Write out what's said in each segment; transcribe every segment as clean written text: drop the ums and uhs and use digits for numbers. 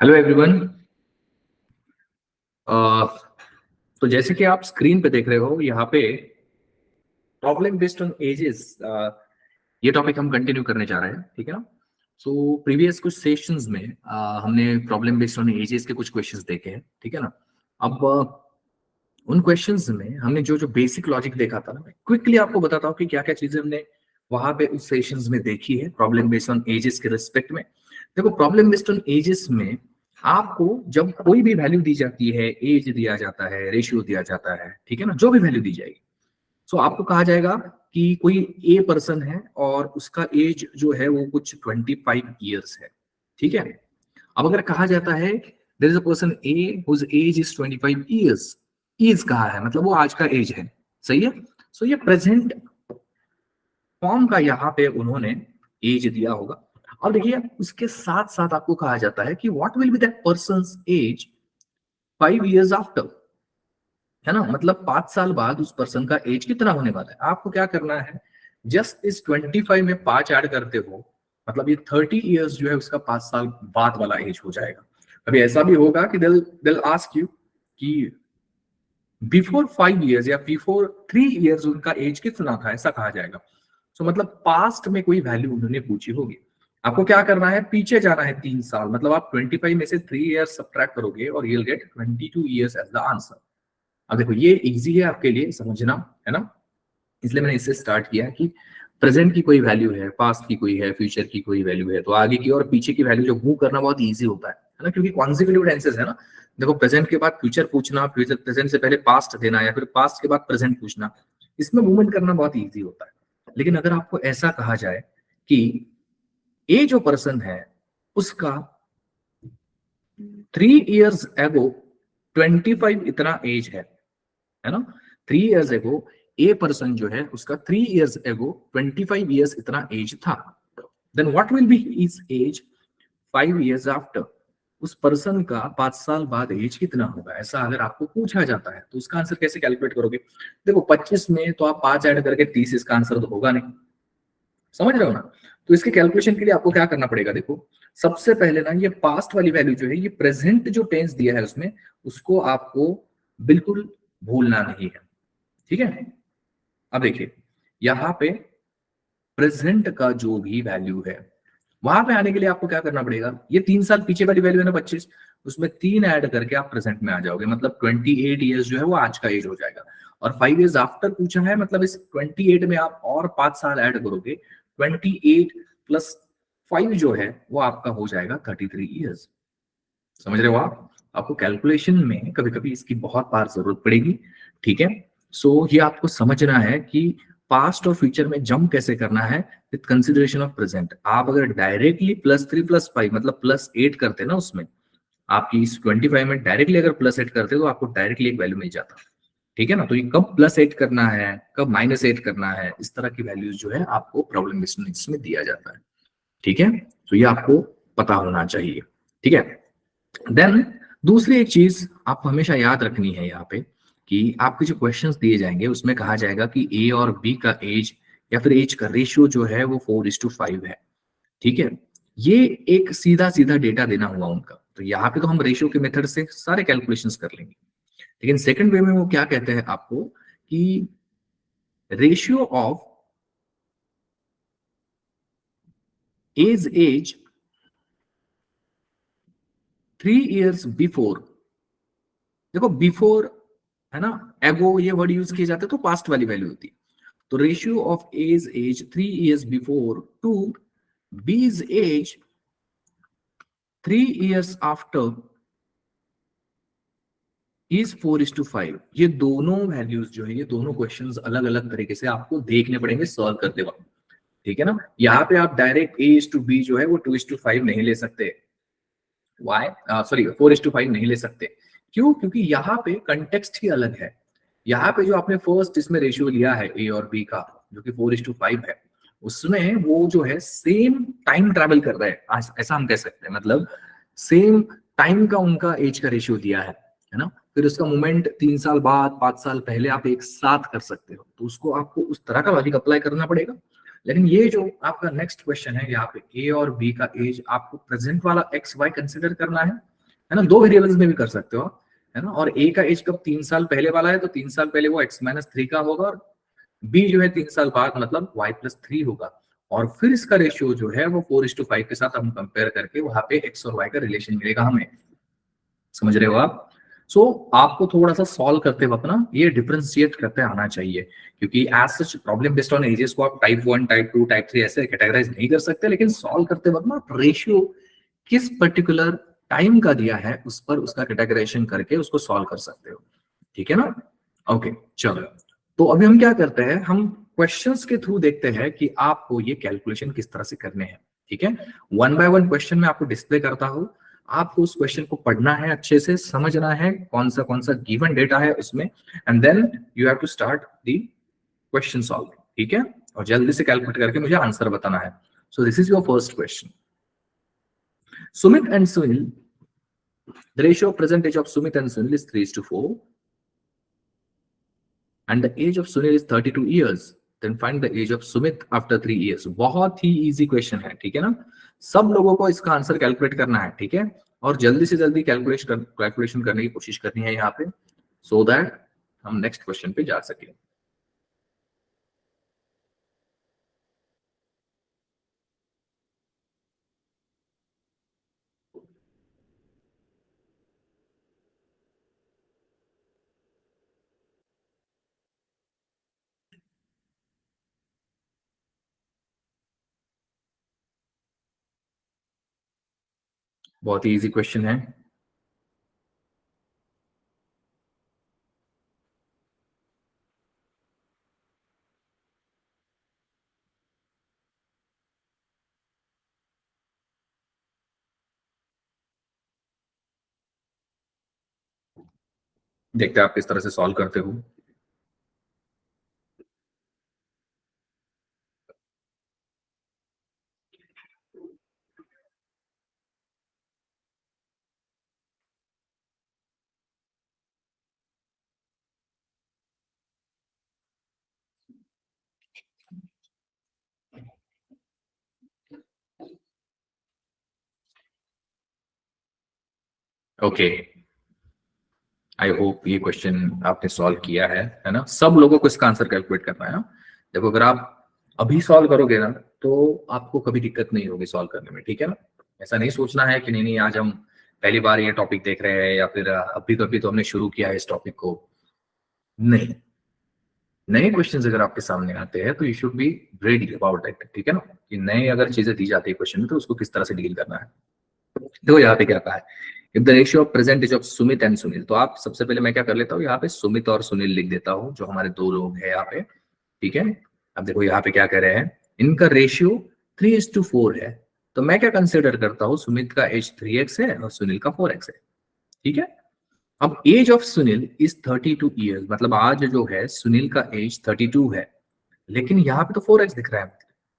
Hello everyone. तो जैसे कि आप स्क्रीन पे देख रहे हो यहाँ पे प्रॉब्लम बेस्ड ऑन एजेस, ये टॉपिक हम कंटिन्यू करने जा रहे हैं। ठीक है ना। सो प्रीवियस कुछ सेशंस में हमने प्रॉब्लम बेस्ड ऑन एजेस के कुछ क्वेश्चंस देखे हैं। ठीक है ना। अब उन क्वेश्चंस में हमने जो जो बेसिक लॉजिक देखा था ना, मैं क्विकली आपको बताता हूँ कि क्या क्या चीजें हमने वहां पे उस सेशंस में देखी है प्रॉब्लम बेस्ड ऑन एजेस के रिस्पेक्ट में। देखो, प्रॉब्लम बेस्ड ऑन एजेस में आपको जब कोई भी वैल्यू दी जाती है, एज दिया जाता है, रेशियो दिया जाता है, ठीक है ना, जो भी वैल्यू दी जाएगी, सो आपको कहा जाएगा कि कोई ए पर्सन है और उसका एज जो है वो कुछ 25 ईयर्स है। ठीक है। अब अगर कहा जाता है there is a person a whose age is 25 years, इज कहा है मतलब वो आज का एज है। सही है। सो ये प्रेजेंट फॉर्म का यहाँ पे उन्होंने एज दिया होगा। और देखिए, उसके साथ साथ आपको कहा जाता है कि what will be that person's age 5 years after, है ना। मतलब 5 साल बाद उस पर्सन का एज कितना होने वाला है। आपको क्या करना है, जस्ट इस 25 में 5 ऐड करते हो, मतलब ये 30 ईयर्स जो है उसका 5 साल बाद वाला एज हो जाएगा। अभी ऐसा भी होगा कि दिल आस्क यू कि बिफोर 5 years या बिफोर 3 years उनका एज कितना था, ऐसा कहा जाएगा। सो मतलब पास्ट में कोई वैल्यू उन्होंने पूछी होगी। आपको क्या करना है, पीछे जाना है 3 साल, मतलब आप 25 में से 3 years सब्ट्रैक्ट करोगे और you'll get 22 years age the answer. अब देखो, ये इजी है आपके लिए समझना, है ना। इसलिए मैंने इससे स्टार्ट किया कि प्रेजेंट की कोई वैल्यू है, पास्ट की कोई है, फ्यूचर की कोई वैल्यू है, तो आगे की और पीछे की वैल्यू जो मूव करना बहुत इजी होता है ना, क्योंकि कॉन्जिक्यूटिव टेंसेस है ना। देखो, प्रेजेंट के बाद फ्यूचर पूछना, फ्यूचर प्रेजेंट से पहले पास्ट देना, या फिर पास्ट के बाद प्रेजेंट पूछना, इसमें मूवमेंट करना बहुत इजी होता है। लेकिन अगर आपको ऐसा कहा जाए कि ए जो पर्सन है उसका 3 years एगो 25 इतना एज है ना। 3 years एगो ए पर्सन जो है उसका 3 years एगो 25 years इतना एज था। Then what will be his age 5 years after. उस पर्सन का 5 साल बाद एज कितना होगा, ऐसा अगर आपको पूछा जाता है तो उसका आंसर कैसे कैलकुलेट करोगे। देखो, 25 में तो आप 5 ऐड करके 30, इसका आंसर तो होगा नहीं। समझ रहे हो ना। तो इसके कैलकुलेशन के लिए आपको क्या करना पड़ेगा, देखो, सबसे पहले ना ये पास्ट वाली वैल्यू जो है, ये प्रेजेंट जो टेंस दिया है उसमें, उसको आपको बिल्कुल भूलना नहीं है। ठीक है। अब देखिए, यहाँ पे प्रेजेंट का जो भी वैल्यू है, वहां पे आने के लिए आपको क्या करना पड़ेगा, ये 3 साल पीछे वाली वैल्यू है ना 25, उसमें 3 ऐड करके आप प्रेजेंट में आ जाओगे, मतलब 28 years जो है वो आज का एज हो जाएगा। और 5 years आफ्टर पूछा है, मतलब इस 28 में आप और 5 साल ऐड करोगे, 28 + 5 जो है वो आपका हो जाएगा 33 years। समझ रहे हो आप। आपको कैलकुलेशन में कभी कभी इसकी बहुत बार जरूरत पड़ेगी। ठीक है। सो ये आपको समझना है कि पास्ट और फ्यूचर में जंप कैसे करना है विद कंसिडरेशन ऑफ प्रेजेंट। आप अगर डायरेक्टली +3 + 5 मतलब +8 करते ना उसमें, आपकी इस 25 में डायरेक्टली अगर +8 करते तो आपको डायरेक्टली एक वैल्यू मिल जाता। ठीक है ना। तो ये कब +8 करना है, कब -8 करना है, इस तरह की वैल्यूज जो है आपको प्रॉब्लम में दिया जाता है। ठीक है। तो ये आपको पता होना चाहिए। ठीक है। देन दूसरी एक चीज आपको हमेशा याद रखनी है यहाँ पे, कि आपके जो क्वेश्चंस दिए जाएंगे उसमें कहा जाएगा कि ए और बी का एज या फिर एज का रेशियो जो है वो 4:5 है। ठीक है। ये एक सीधा सीधा डेटा देना हुआ उनका, तो यहाँ पे तो हम रेशियो के मेथड से सारे कैलकुलेशंस कर लेंगे। लेकिन सेकंड वे में वो क्या कहते हैं आपको कि ratio of age 3 years before. देखो, बिफोर है ना, एगो ये वर्ड यूज किए जाते हैं तो पास्ट वाली वैल्यू होती है। तो ratio of age 3 years before to B's age 3 years after is 4:5। ये दोनों वैल्यूज जो है, ये दोनों क्वेश्चंस अलग अलग तरीके से आपको देखने पड़ेंगे सॉल्व करते वक्त। ठीक है ना। यहाँ पे आप डायरेक्ट A:B जो है वो 2:5 नहीं ले सकते। वाई, सॉरी, 4:5 नहीं ले सकते। क्यों? क्योंकि यहाँ पे कंटेक्स्ट ही अलग है। यहाँ पे जो आपने फर्स्ट इसमें रेशियो लिया है ए और बी का, जो कि 4:5 है, उसमें वो जो है सेम टाइम ट्रेवल कर रहे हैं, ऐसा हम कह सकते हैं। मतलब सेम टाइम का उनका एज का रेशियो दिया है ना। फिर उसका मोमेंट 3 साल बाद, 5 साल पहले आप एक साथ कर सकते हो, तो उसको आपको उस तरह का लॉजिक अप्लाई करना पड़ेगा। लेकिन ये जो आपका नेक्स्ट क्वेश्चन है, यहाँ पे ए और बी का एज आपको प्रेजेंट वाला एक्स वाई कंसिडर करना है, है ना, 2 वेरिएबल्स में भी कर सकते हो, है ना। और ए का एज कब 3 साल पहले वाला है तो 3 साल पहले वो x-3 का होगा, और बी जो है 3 साल बाद मतलब y+3 होगा। और फिर इसका रेशियो जो है वो 4:5 के साथ हम कंपेयर करके वहां पे x और y का रिलेशन मिलेगा हमें। समझ रहे हो आप? सो आपको थोड़ा सा सॉल्व करते वक्त ना ये डिफरेंशिएट करते आना चाहिए, क्योंकि as such problem based on ages को आप टाइप 1, टाइप 2, टाइप 3 ऐसे कैटेगराइज नहीं कर सकते, लेकिन सॉल्व करते वक्त ना रेशियो किस पर्टिकुलर टाइम का दिया है उस पर उसका कैटेगराइजेशन करके उसको सॉल्व कर सकते हो। ठीक है ना? ओके, चलो। तो अभी हम क्या करते हैं, हम क्वेश्चंस के थ्रू देखते हैं कि आपको ये कैलकुलेशन किस तरह से करने हैं। ठीक है, वन बाय वन क्वेश्चन में आपको डिस्प्ले करता हूं, आपको उस क्वेश्चन को पढ़ना है, अच्छे से समझना है कौन सा गिवन डेटा है उसमें, and then you have to start the question solving. ठीक है, और जल्दी से कैलकुलेट करके मुझे आंसर बताना है। So this is your first question. Sumit and Sunil, the ratio of present age of Sumit and Sunil is 3:4, and the age of Sunil is 32 years. Then find the age of Sumit after 3 years. बहुत ही easy question है, ठीक है ना। सब लोगों को इसका answer calculate करना है, ठीक है, और जल्दी से जल्दी कैलकुलेशन करने की कोशिश करनी है यहाँ पे, सो दैट हम नेक्स्ट क्वेश्चन पे जा सके। बहुत ही इजी क्वेश्चन है। देखते हैं आप किस तरह से सॉल्व करते हो। ओके, आई होप ये क्वेश्चन आपने सॉल्व किया है ना। सब लोगों को इसका आंसर कैलकुलेट करना है ना। देखो, अगर आप अभी सॉल्व करोगे ना तो आपको कभी दिक्कत नहीं होगी सॉल्व करने में, ठीक है ना। ऐसा नहीं सोचना है कि नहीं नहीं आज हम पहली बार ये टॉपिक देख रहे हैं, या फिर अभी तो हमने शुरू किया है इस टॉपिक को। नहीं, नए क्वेश्चंस अगर आपके सामने आते हैं तो you should be ready about it, ठीक है ना, कि नए अगर चीजें दी जाती है क्वेश्चन में तो उसको किस तरह से डील करना है। देखो यहाँ पे क्या कहा है, if the ratio of present age of Sumit and Sunil, तो आप सबसे पहले मैं क्या कर लेता हूँ, यहाँ पे सुमित और सुनील लिख देता हूँ, जो हमारे दो लोग हैं यहाँ पे। ठीक है, अब देखो यहाँ पे क्या कह रहे हैं, इनका रेशियो 3:4 है, तो मैं क्या कंसिडर करता हूँ, सुमित का एज 3x है और सुनील का 4x है। ठीक है, अब age of Sunil is 32 years, मतलब आज जो है सुनील का एज 32 है, लेकिन यहाँ पे तो 4x दिख रहा है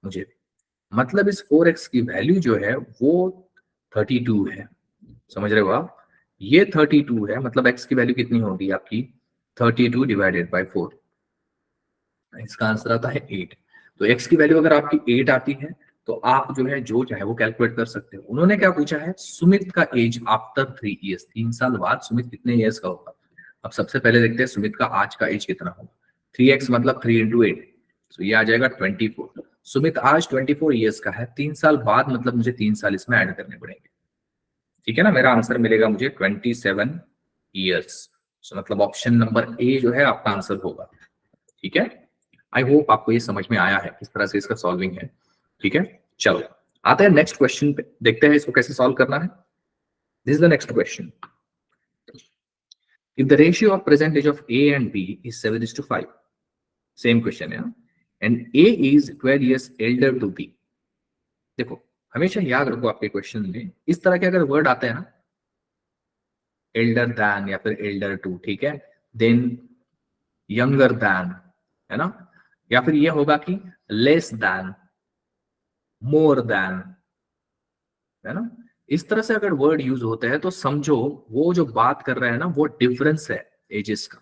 मुझे, मतलब इस 4x की वैल्यू जो है वो 32 है। समझ रहे हो आप? ये 32 है, मतलब x की वैल्यू कितनी होगी आपकी, 32 डिवाइडेड बाय 4, इसका आंसर आता है 8। तो x की वैल्यू अगर आपकी 8 आती है तो आप जो है जो चाहे वो कैलकुलेट कर सकते हो। उन्होंने क्या पूछा है, सुमित का एज आफ्टर 3 ईयर्स, 3 साल बाद सुमित कितने ईयर्स का होगा। अब सबसे पहले देखते हैं सुमित का आज का एज कितना होगा। 3x मतलब 3 इंटू 8, तो ये आ जाएगा 24। सुमित आज 24 ईयर्स का है, 3 साल बाद मतलब मुझे 3 साल इसमें ऐड करने पड़ेंगे। ठीक है ना, मेरा आंसर मिलेगा मुझे 27 ईयर्स। मतलब ऑप्शन नंबर ए जो है आपका आंसर होगा। ठीक है, आई होप आपको ये समझ में आया है किस तरह से इसका सॉल्विंग है। ठीक है, चलो आते हैं नेक्स्ट क्वेश्चन पे, देखते हैं इसको कैसे सॉल्व करना है। This is the next question. If the ratio of present age of A and B is 7:5, same question है, and A is 12 years elder to B. देखो, हमेशा याद रखो आपके क्वेश्चन में इस तरह के अगर वर्ड आते हैं ना, एल्डर दैन या फिर एल्डर टू, ठीक है, देन यंगर दैन, है ना, या फिर ये होगा कि लेस दैन, मोर दैन, है ना। इस तरह से अगर वर्ड यूज होते हैं तो समझो वो जो बात कर रहे हैं ना वो डिफरेंस है एजेस का।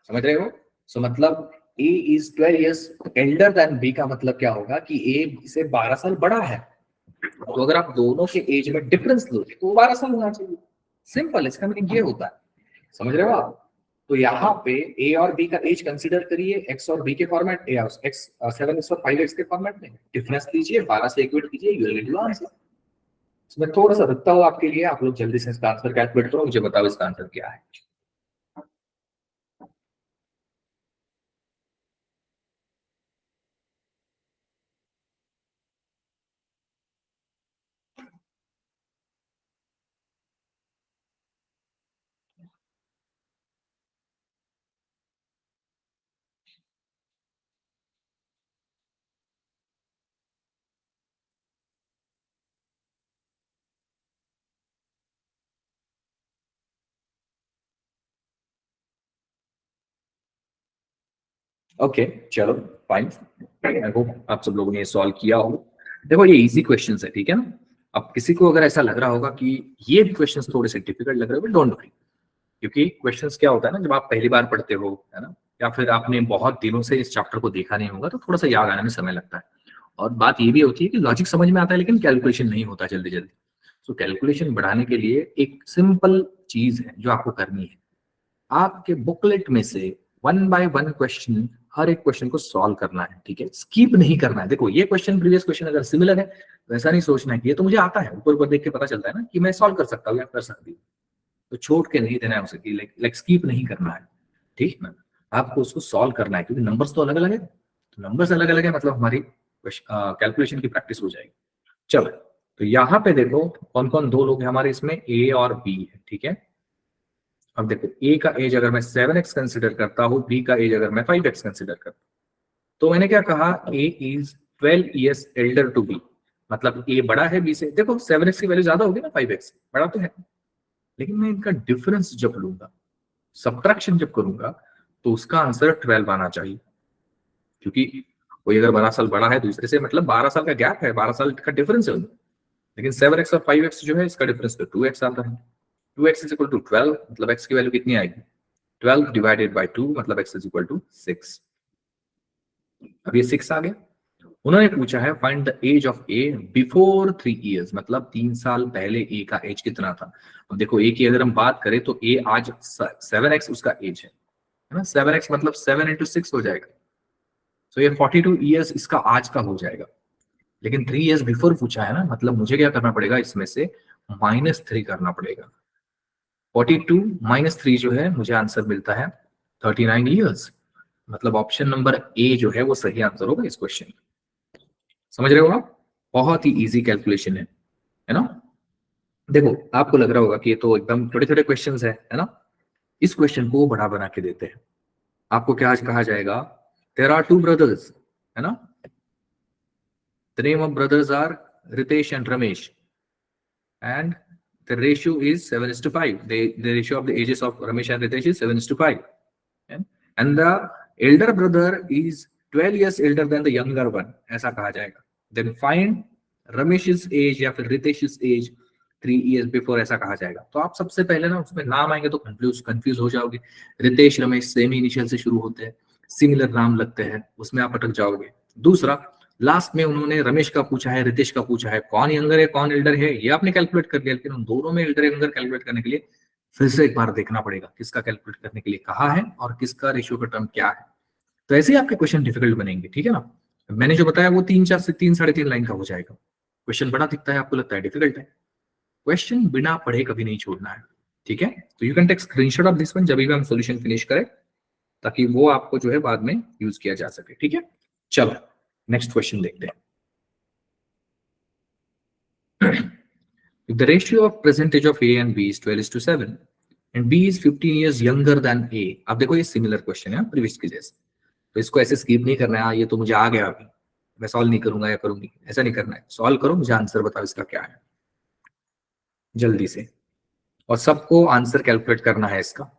समझ रहे हो? सो मतलब A is 12 years elder than B का मतलब क्या होगा कि ए से 12 साल बड़ा है। तो अगर आप दोनों के एज में डिफरेंस लो तो 12 साल होना चाहिए। सिंपल, इसका मीनिंग ये होता है, समझ रहे हो आप? तो यहाँ पे ए और बी का एज कंसीडर करिए, एक्स और बी के फॉर्मेट, एक्स 7x और 5x के फॉर्मेट में, डिफरेंस लीजिए, 12 से इक्वेट कीजिए, you will get your answer. इसमें थोड़ा सा रुकता हूँ आपके लिए, आप लोग जल्दी से इसका आंसर कैलकुलेट करो, मुझे बताओ इसका आंसर क्या है। ओके, चलो फाइन, आई होप आप सब लोगों ने ये सॉल्व किया हो। देखो ये इजी क्वेश्चंस है, ठीक है ना? अब किसी को अगर ऐसा लग रहा होगा कि ये भी क्वेश्चंस थोड़े से डिफिकल्ट लग रहे हो, डोंट वरी, क्योंकि क्वेश्चंस क्या होता है ना, जब आप पहली बार पढ़ते हो, है ना, या फिर आपने बहुत दिनों से इस चैप्टर को देखा नहीं होगा, तो थोड़ा सा याद आने में समय लगता है। और बात ये भी होती है कि लॉजिक समझ में आता है, लेकिन कैलकुलेशन नहीं होता जल्दी जल्दी। तो कैलकुलेशन बढ़ाने के लिए एक सिंपल चीज है जो आपको करनी है, आपके बुकलेट में से वन बाय वन क्वेश्चन, हर एक क्वेश्चन को सॉल्व करना है, ठीक है? स्किप नहीं करना है। देखो ये क्वेश्चन प्रीवियस क्वेश्चन अगर सिमिलर है तो ऐसा नहीं सोचना है कि ये तो मुझे आता है, ऊपर ऊपर देख के पता चलता है ना कि मैं सॉल्व कर सकता हूँ या कर सकती हूँ, तो छोड़ के नहीं देना है उसे, कि लाइक स्किप नहीं करना है, ठीक है ना? आपको उसको सॉल्व करना है, क्योंकि नंबर्स तो अलग अलग है, तो नंबर्स अलग अलग है मतलब हमारी कैलकुलेशन की प्रैक्टिस हो जाएगी। चलो, तो यहाँ पे देखो कौन कौन दो लोग हैं हमारे इसमें, ए और बी है, ठीक है? अब देखो ए का एज अगर मैं 7x कंसिडर करता हूँ, बी का एज अगर मैं 5x कंसिडर करता हूँ, तो मैंने क्या कहा, A is 12 years elder to B, मतलब ए बड़ा है बी से। देखो 7x की वैल्यू ज्यादा होगी ना 5x, बड़ा तो है, लेकिन मैं इनका डिफरेंस जब लूंगा, सब्ट्रैक्शन जब करूंगा, तो उसका आंसर 12 आना चाहिए, क्योंकि कोई अगर 12 साल बड़ा है दूसरे से, मतलब 12 साल का गैप है, 12 साल का डिफरेंस है उनमें। लेकिन 7x और 5x जो है, इसका डिफरेंस तो 2x आता है। 2x इज इक्वल टू 12, मतलब x की वैल्यू कितनी आएगी, 12 डिवाइडेड बाय 2, मतलब x इज इक्वल टू 6। अब ये 6 आ गया। उन्होंने पूछा है find the age of A before 3 years, मतलब 3 साल पहले ए का एज कितना था। अब देखो ए की अगर हम बात करें तो ए आज 7x उसका एज है ना, 7x मतलब 7 into 6 हो जाएगा, तो ये 42 ईयर्स इसका आज का हो जाएगा। लेकिन 3 इयर्स बिफोर पूछा है ना, मतलब मुझे क्या करना पड़ेगा, इसमें से -3 करना पड़ेगा। 42 - 3 जो है, मुझे आंसर मिलता है 39 ईयर्स, मतलब ऑप्शन नंबर ए जो है वो सही आंसर होगा इस क्वेश्चन। समझ रहे हो आप? बहुत ही इजी कैलकुलेशन है ना? देखो आपको लग रहा होगा कि ये तो एकदम छोटे छोटे क्वेश्चन है ना? इस क्वेश्चन को बड़ा बना के देते हैं। आपको क्या आज कहा जाएगा, देयर आर टू ब्रदर्स, है ना? The name of brothers are Ritesh and Ramesh, and the ratio is 7:5. The ratio of the ages of Ramesh and Ritesh is 7:5. And the elder brother is 12 years elder than the younger one. ऐसा कहा जाएगा. Then find Ramesh's age या फिर Ritesh's age 3 years before, ऐसा कहा जाएगा। तो आप सबसे पहले ना उसमें नाम आएंगे तो कंफ्यूज हो जाओगे। रितेश रमेश सेम ही इनिशियल से शुरू होते हैं, सिमिलर नाम लगते हैं, उसमें आप अटक जाओगे। दूसरा, लास्ट में उन्होंने रमेश का पूछा है, रितेश का पूछा है, कौन यंगर है कौन एल्डर है, ये आपने कैलकुलेट कर लिया, लेकिन उन दोनों में एल्डर यंगर कैलकुलेट करने के लिए फिर से एक बार देखना पड़ेगा किसका कैलकुलेट करने के लिए कहा है और किसका रेशियो का टर्म क्या है। तो ऐसे ही आपके क्वेश्चन डिफिकल्ट बनेंगे, ठीक है ना? मैंने जो बताया वो 3 4 से 3 3.5 लाइन का हो जाएगा। क्वेश्चन बड़ा दिखता है, आपको लगता है डिफिकल्ट है, क्वेश्चन बिना पढ़े कभी नहीं छोड़ना है, ठीक है? तो you can take screenshot of this one जब भी हम सॉल्यूशन फिनिश करें, ताकि वो आपको जो है बाद में यूज किया जा सके, ठीक है? चलो नेक्स्ट क्वेश्चन देखते हैं। If the ratio of percentage of A and B is 12:7 and B is 15 years younger than A, अब देखो ये सिमिलर क्वेश्चन है प्रीवियस के जैसे, तो इसको ऐसे स्किप नहीं करना है, ये तो मुझे आ गया अभी, मैं सॉल्व नहीं करूंगा या करूंगी, ऐसा नहीं करना है। सॉल्व करो, मुझे आंसर बताओ इसका क्या है जल्दी से, और सबको आंसर कैलकुलेट करना है इसका।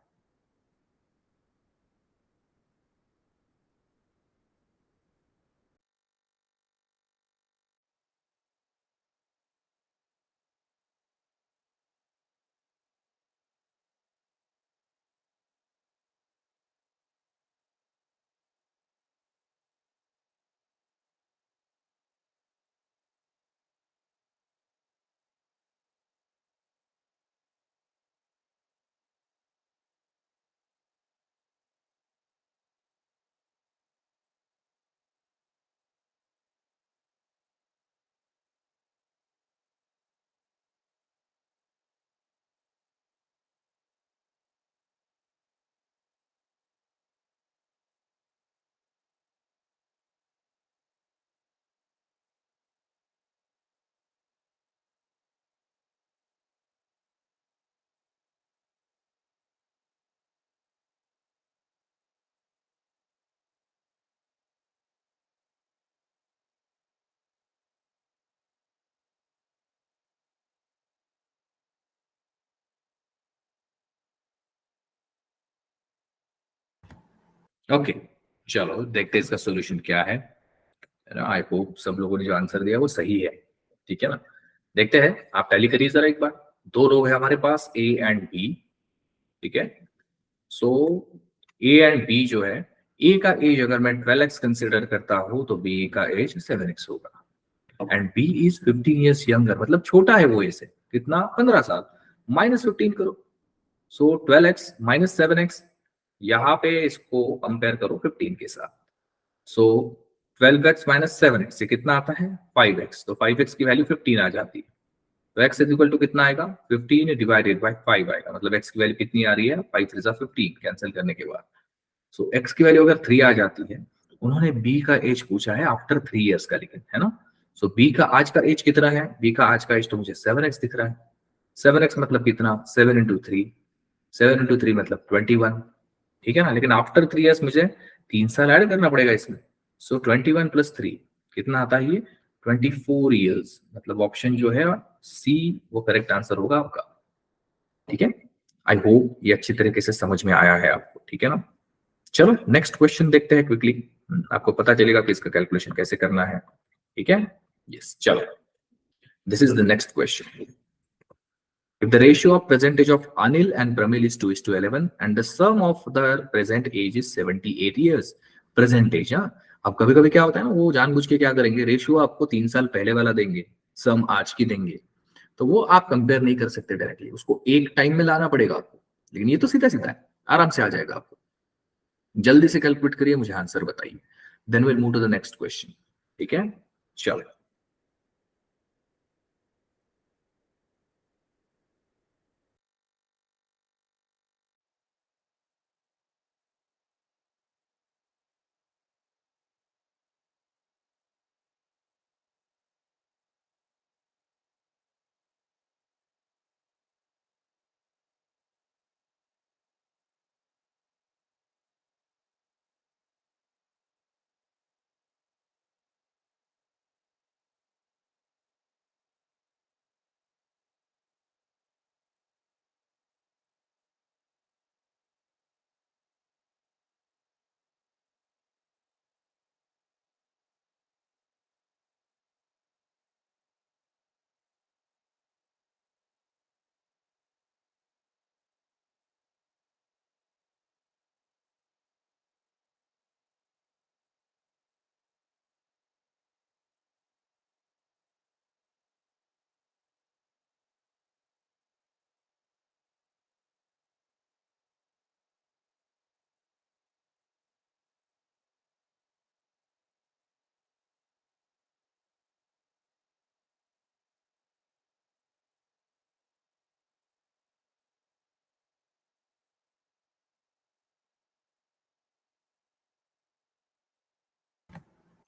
ओके, चलो देखते हैं इसका सोल्यूशन क्या है ना। आई होप सब लोगों ने जो आंसर दिया वो सही है, ठीक है ना। देखते हैं, आप टैली करिए जरा एक बार। दो रो है हमारे पास, ए एंड बी, ठीक है। सो ए एंड बी जो है, ए का एज अगर मैं 12x कंसिडर करता हूं तो बी का एज 7x होगा and B is 15 years younger, मतलब छोटा है वो ए से कितना, 15 साल। -15 करो, सो 12x माइनस 7x, यहां पे इसको कंपेयर करो 15 के साथ। सो 12x माइनस 7x से कितना आता है, 5x, तो 5x की वैल्यू 15 आ जाती है। तो x इज इक्वल टू कितना आएगा, 15 डिवाइडेड बाय 5 आएगा, मतलब x की वैल्यू कितनी आ रही है, 5 3 जा 15, कैंसिल करने के बाद। सो x की वैल्यू अगर 3 आ जाती है, उन्होंने b का एज पूछा है आफ्टर 3 इयर्स का, लेकिन है ना। सो b का आज का एज कितना है, b का आज का एज तो मुझे 7x दिख रहा है। 7x मतलब कितना, 7 इंटू 3, 7 इंटू 3 मतलब 21, ठीक है ना। लेकिन आफ्टर 3 इयर्स मुझे 3 साल ऐड करना पड़ेगा इसमें। सो 21 प्लस 3 कितना आता है, ये 24 इयर्स, मतलब ऑप्शन जो है सी वो करेक्ट आंसर होगा आपका, ठीक है। आई होप ये अच्छी तरीके से समझ में आया है आपको, ठीक है ना। चलो नेक्स्ट क्वेश्चन देखते हैं क्विकली, आपको पता चलेगा कि इसका कैलकुलेशन कैसे करना है, ठीक है। यस, चलो this is the next question. If the ratio of percentage of Anil and Pramil is 2:11 and the sum of their present age is 78 years, percentage, हाँ। अब कभी कभी क्या होता है ना, वो जानबूझ के क्या करेंगे, रेशियो आपको 3 साल पहले वाला देंगे, सम आज की देंगे, तो वो आप कंपेयर नहीं कर सकते डायरेक्टली, उसको एक टाइम में लाना पड़ेगा आपको। लेकिन ये तो सीधा सीधा है, आराम से आ जाएगा आपको। जल्दी से कैलकुलेट करिए, मुझे आंसर बताइए, then will move to the next question, ठीक है। चलो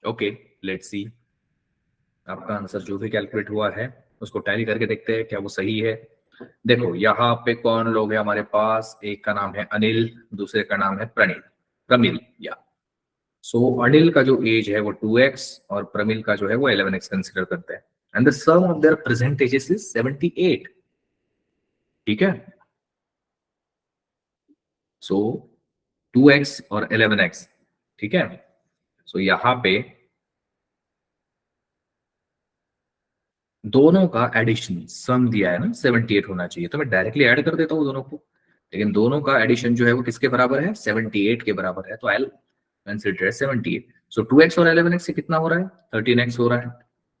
ओके, लेट्स सी आपका आंसर जो भी कैलकुलेट हुआ है उसको टैली करके देखते हैं क्या वो सही है। देखो यहाँ पे कौन लोग है हमारे पास, एक का नाम है अनिल, दूसरे का नाम है प्रणील, प्रमिल या। सो अनिल का जो एज है वो 2x और प्रमिल का जो है वो 11x कंसिडर करते हैं and the sum of their present ages is 78, ठीक है। सो 2x और 11x, ठीक है। सो यहाँ पे दोनों का एडिशन सम दिया है ना, 78 होना चाहिए, तो मैं डायरेक्टली ऐड कर देता हूँ दोनों को। लेकिन दोनों का एडिशन जो है वो किसके बराबर है, 78 के बराबर है, तो आई कंसीडर 78। सो 2x और 11x से कितना हो रहा है, 13x हो रहा है।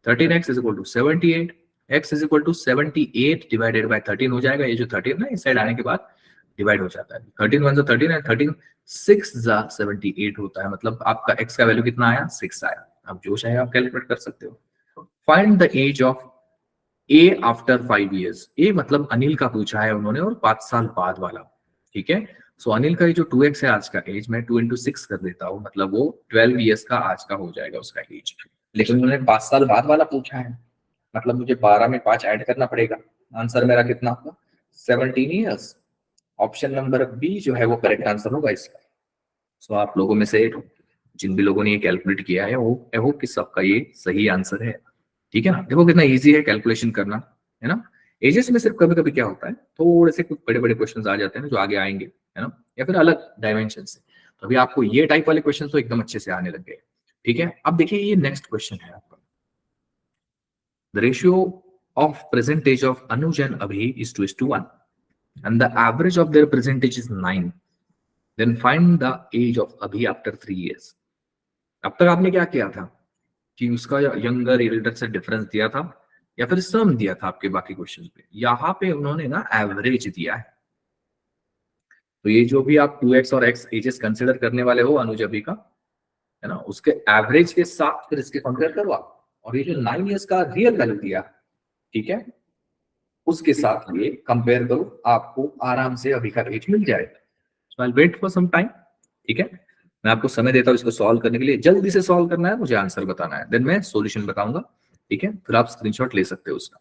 13x is equal to 78, x is equal to 78 divided by 13 हो जाएगा। ये जो 13 ना इस साइड आने के बाद डिवाइड हो जाता है, 13 1 13 है, 13 6 जा 78 होता है, मतलब आपका x का वैल्यू कितना आया, 6 आया। अब जो चाहे आप कैलकुलेट कर सकते हो। Find the age of A after 5 years, A मतलब अनिल का पूछा है उन्होंने और 5 साल बाद वाला, ठीक है। सो अनिल का ये जो 2x है आज का एज, मैं 2 इंटू 6 कर देता हूँ, मतलब वो 12 इयर्स का आज का हो जाएगा उसका एज। लेकिन उन्होंने 5 साल बाद वाला पूछा है, मतलब मुझे 12 में 5 ऐड करना पड़ेगा। आंसर मेरा कितना होगा, 17 इयर्स। ऑप्शन नंबर बी जो है वो करेक्ट आंसर होगा इसका। सो आप लोगों में से जिन भी लोगों ने ये कैलकुलेट किया है वो आई होप कि सबका ये सही आंसर है, ठीक है ना। देखो कितना इजी है कैलकुलेशन करना, है ना। एजेस में सिर्फ कभी कभी क्या होता है, थोड़े से कुछ बड़े बड़े क्वेश्चन आ जाते हैं जो आगे आएंगे, है ना, या फिर अलग डायमेंशन से, अभी आपको ये टाइप वाले क्वेश्चन तो एकदम अच्छे से आने लग गए, ठीक है। अब देखिए ये नेक्स्ट क्वेश्चन है आपका, the ratio of percentage of Anuj and अभी is 2:1 and the average of their percentage is 9, then find the age of अभी after 3 years। अब तक आपने क्या किया था कि उसका यंगर एल्डर से डिफरेंस दिया था या फिर सम दिया था आपके बाकी क्वेश्चन पे, यहाँ पे उन्होंने ना एवरेज दिया है। तो ये जो भी आप 2x और x एजेस कंसिडर करने वाले हो अनुज अभी का, है ना, उसके एवरेज के साथ फिर इसके कंपेयर करो आप, और ये जो 9 इयर्स का रियल वैल्यू दिया, ठीक है, उसके साथ ये कंपेयर करो, आपको आराम से अभी का एज मिल जाएगा। So I will wait for some time, ठीक है, मैं आपको समय देता हूँ इसको सॉल्व करने के लिए। जल्दी से सॉल्व करना है, मुझे आंसर बताना है, देन मैं सॉल्यूशन बताऊंगा, ठीक है, फिर आप स्क्रीनशॉट ले सकते हो उसका।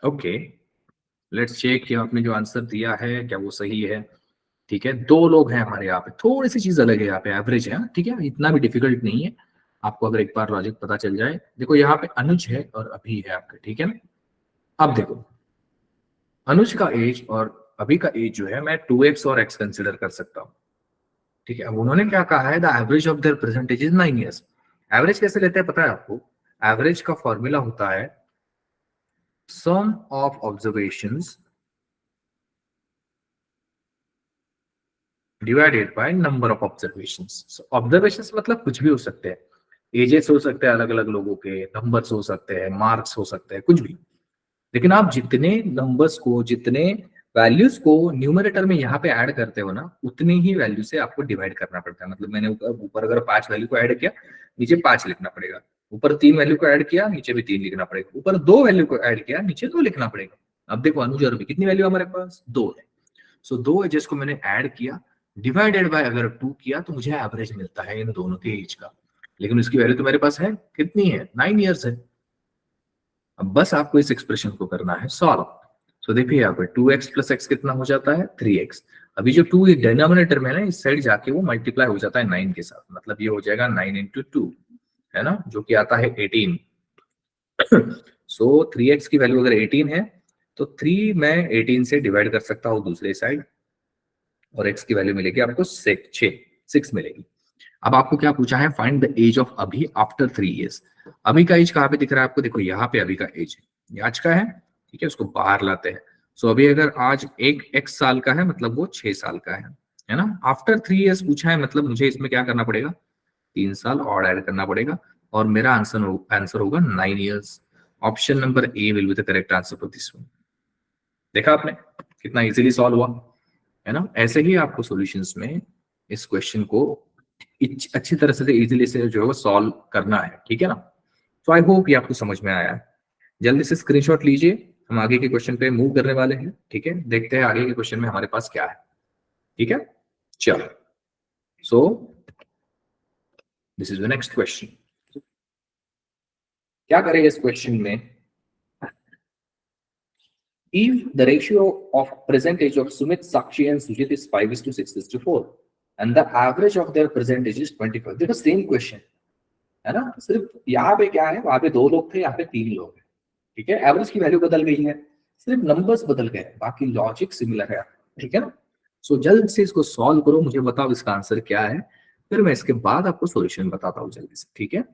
ओके, लेट्स चेक कि आपने जो आंसर दिया है क्या वो सही है, ठीक है। दो लोग हैं हमारे यहाँ पे, थोड़ी सी चीज अलग है, यहाँ पे एवरेज है, ठीक है, इतना भी डिफिकल्ट नहीं है। आपको अगर एक बार लॉजिक पता चल जाए, देखो यहाँ पे अनुज है और अभी है आपके, ठीक है ना। अब देखो अनुज का एज और अभी का एज जो है मैं 2x और x कंसिडर कर सकता हूँ, ठीक है। अब उन्होंने क्या कहा है, the average of their percentage is 9 years. Average कैसे लेते हैं पता है आपको? एवरेज का फॉर्मूला होता है sum of observations divided by number of observations. Observations मतलब कुछ भी हो सकते हैं, एजेस हो सकते हैं अलग अलग लोगों के, नंबर्स हो सकते हैं, मार्क्स हो सकते हैं, कुछ भी। लेकिन आप जितने नंबर्स को, जितने वैल्यूज को न्यूमरेटर में यहाँ पे ऐड करते हो ना, उतनी ही वैल्यू से आपको डिवाइड करना पड़ता है। मतलब मैंने ऊपर अगर 5 वैल्यू को ऐड किया, नीचे 5 लिखना पड़ेगा। ऊपर 3 वैल्यू को ऐड किया, नीचे भी 3 लिखना पड़ेगा। ऊपर 2 वैल्यू को ऐड किया, नीचे 2 लिखना पड़ेगा। अब देखो अनुज और अभी कितनी वैल्यू हमारे पास? 2 है। सो 2 एजेस को मैंने ऐड किया, डिवाइडेड बाय अगर 2 किया तो मुझे एवरेज मिलता है इन दोनों के एज का। लेकिन उसकी वैल्यू तो मेरे पास है, कितनी है? 9 ईयर्स है। अब बस आपको इस एक्सप्रेशन को करना है सॉल्व। सो देखिए यहाँ पे 2x प्लस एक्स कितना हो जाता है? 3x। अभी जो 2 डिनोमिनेटर में है ना, इस साइड जाके वो मल्टीप्लाई हो जाता है 9 के साथ, मतलब ये हो जाएगा 9 इंटू 2, है ना, जो कि आता है 18। सो 3x की वैल्यू अगर 18 है तो 3 मैं 18 से डिवाइड कर सकता हूँ दूसरे साइड, और x की वैल्यू मिलेगी आपको 6 मिलेगी। अब आपको क्या पूछा है, फाइंड द एज ऑफ अभी आफ्टर 3 इयर्स। अभी का एज कहाँ पे दिख रहा है आपको, देखो यहाँ पे अभी का एज है, ये आज का है, ठीक है, उसको बाहर लाते हैं। सो अभी अगर आज एक x साल का है मतलब वो 6 साल का है ना। आफ्टर 3 इयर्स पूछा है, मतलब मुझे इसमें क्या करना पड़ेगा, 3 साल और ऐड करना पड़ेगा, और मेरा आंसर होगा 9 years. Option number A will be the correct answer for this one. देखा आपने कितना इजीली सॉल्व हुआ, है ना। ऐसे ही आपको सॉल्यूशंस में इस क्वेश्चन को अच्छी तरह से इजीली से जो है वो सॉल्व करना है, ठीक है ना। तो आई होप ये आपको समझ में आया है। जल्दी से स्क्रीनशॉट लीजिए, हम आगे के क्वेश्चन पे मूव करने वाले हैं, ठीक है। देखते हैं आगे के क्वेश्चन में हमारे पास क्या है, ठीक है। चलो, so this is the next question. क्या करेंगे इस क्वेश्चन में, if the ratio of percentage of Sumit, Sakshi and Sujit is 5:6:4 and the average of their percentage is 25, देखो सेम क्वेश्चन है ना, सिर्फ यहाँ पे क्या है, वहां पे 2 लोग थे, यहाँ पे 3 लोग हैं, ठीक है। एवरेज की वैल्यू बदल गई है, सिर्फ नंबर्स बदल गए, बाकी लॉजिक सिमिलर है, ठीक है ना। सो जल्द से इसको सॉल्व करो, मुझे बताओ इसका आंसर क्या है, फिर मैं इसके बाद आपको सॉल्यूशन बताता हूँ जल्दी से, ठीक है।